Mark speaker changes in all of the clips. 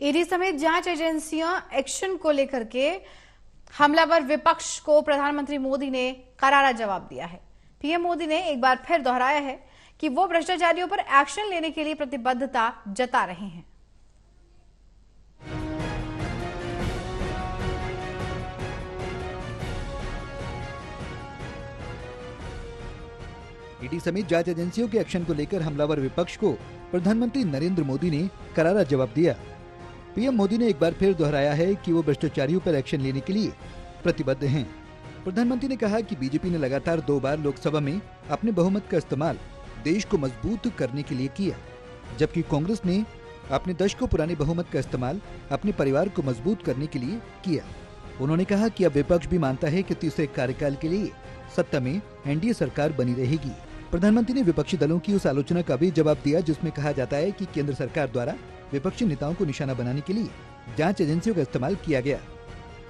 Speaker 1: ED समेत जांच एजेंसियां एक्शन को लेकर के हमलावर विपक्ष को प्रधानमंत्री मोदी ने करारा जवाब दिया है। पीएम मोदी ने एक बार फिर दोहराया है कि वो भ्रष्टाचारियों पर एक्शन लेने के लिए प्रतिबद्धता जता रहे हैं।
Speaker 2: ईडी समेत जांच एजेंसियों के एक्शन को लेकर हमलावर विपक्ष को प्रधानमंत्री नरेंद्र मोदी ने करारा जवाब दिया। पीएम मोदी ने एक बार फिर दोहराया है कि वो भ्रष्टाचारियों पर एक्शन लेने के लिए प्रतिबद्ध हैं। प्रधानमंत्री ने कहा कि बीजेपी ने लगातार 2 बार लोकसभा में अपने बहुमत का इस्तेमाल देश को मजबूत करने के लिए किया, जबकि कांग्रेस ने अपने दशकों पुराने बहुमत का इस्तेमाल अपने परिवार को मजबूत करने के लिए किया। उन्होंने कहा कि अब विपक्ष भी मानता है कि तीसरे कार्यकाल के लिए सत्ता में एनडीए सरकार बनी रहेगी। प्रधानमंत्री ने विपक्षी दलों की उस आलोचना का भी जवाब दिया जिसमें कहा जाता है कि केंद्र सरकार द्वारा विपक्षी नेताओं को निशाना बनाने के लिए जांच एजेंसियों का इस्तेमाल किया गया।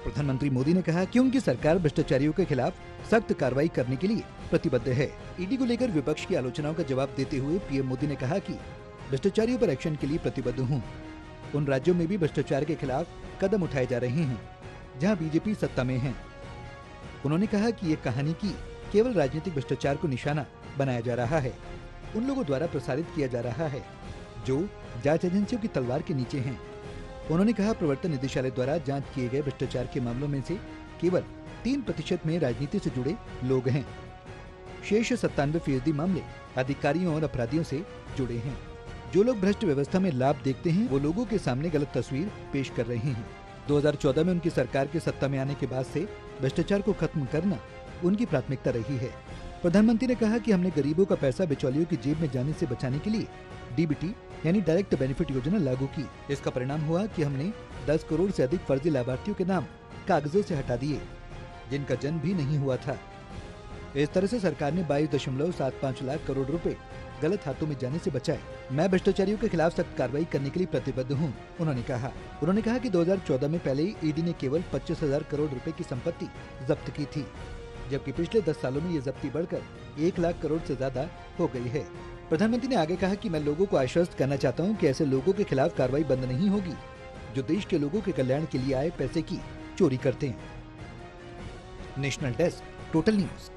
Speaker 2: प्रधानमंत्री मोदी ने कहा कि उनकी सरकार भ्रष्टाचारियों के खिलाफ सख्त कार्रवाई करने के लिए प्रतिबद्ध है। ईडी को लेकर विपक्ष की आलोचनाओं का जवाब देते हुए पीएम मोदी ने कहा कि भ्रष्टाचारियों पर एक्शन के लिए प्रतिबद्ध हूँ। उन राज्यों में भी भ्रष्टाचार के खिलाफ कदम उठाए जा रहे हैं जहाँ बीजेपी सत्ता में है। उन्होंने कहा कि ये कहानी की केवल राजनीतिक भ्रष्टाचार को निशाना बनाया जा रहा है, उन लोगों द्वारा प्रसारित किया जा रहा है जो जांच एजेंसियों की तलवार के नीचे हैं। उन्होंने कहा प्रवर्तन निदेशालय द्वारा जांच किए गए भ्रष्टाचार के मामलों में से केवल 3% में राजनीति से जुड़े लोग हैं। शेष 97% मामले अधिकारियों और अपराधियों से जुड़े हैं। जो लोग भ्रष्ट व्यवस्था में लाभ देखते हैं वो लोगों के सामने गलत तस्वीर पेश कर रहे हैं। 2014 में उनकी सरकार के सत्ता में आने के बाद से भ्रष्टाचार को खत्म करना उनकी प्राथमिकता रही है। प्रधानमंत्री ने कहा कि हमने गरीबों का पैसा बिचौलियों की जेब में जाने से बचाने के लिए डीबीटी यानी डायरेक्ट बेनिफिट योजना लागू की। इसका परिणाम हुआ कि हमने 10 करोड़ से अधिक फर्जी लाभार्थियों के नाम कागजों से हटा दिए जिनका जन्म भी नहीं हुआ था। इस तरह से सरकार ने 22.75 लाख करोड़ रुपए गलत हाथों में जाने से बचाए। मैं भ्रष्टाचारियों के खिलाफ सख्त कार्रवाई करने के लिए प्रतिबद्ध हूँ, उन्होंने कहा कि 2014 में पहले ही ईडी ने केवल 25,000 करोड़ रुपए की संपत्ति जब्त की थी, जबकि पिछले 10 सालों में ये जब्ती बढ़कर 1 लाख करोड़ से ज्यादा हो गई है। प्रधानमंत्री ने आगे कहा कि मैं लोगों को आश्वस्त करना चाहता हूं कि ऐसे लोगों के खिलाफ कार्रवाई बंद नहीं होगी जो देश के लोगों के कल्याण के लिए आए पैसे की चोरी करते हैं। National desk, total news.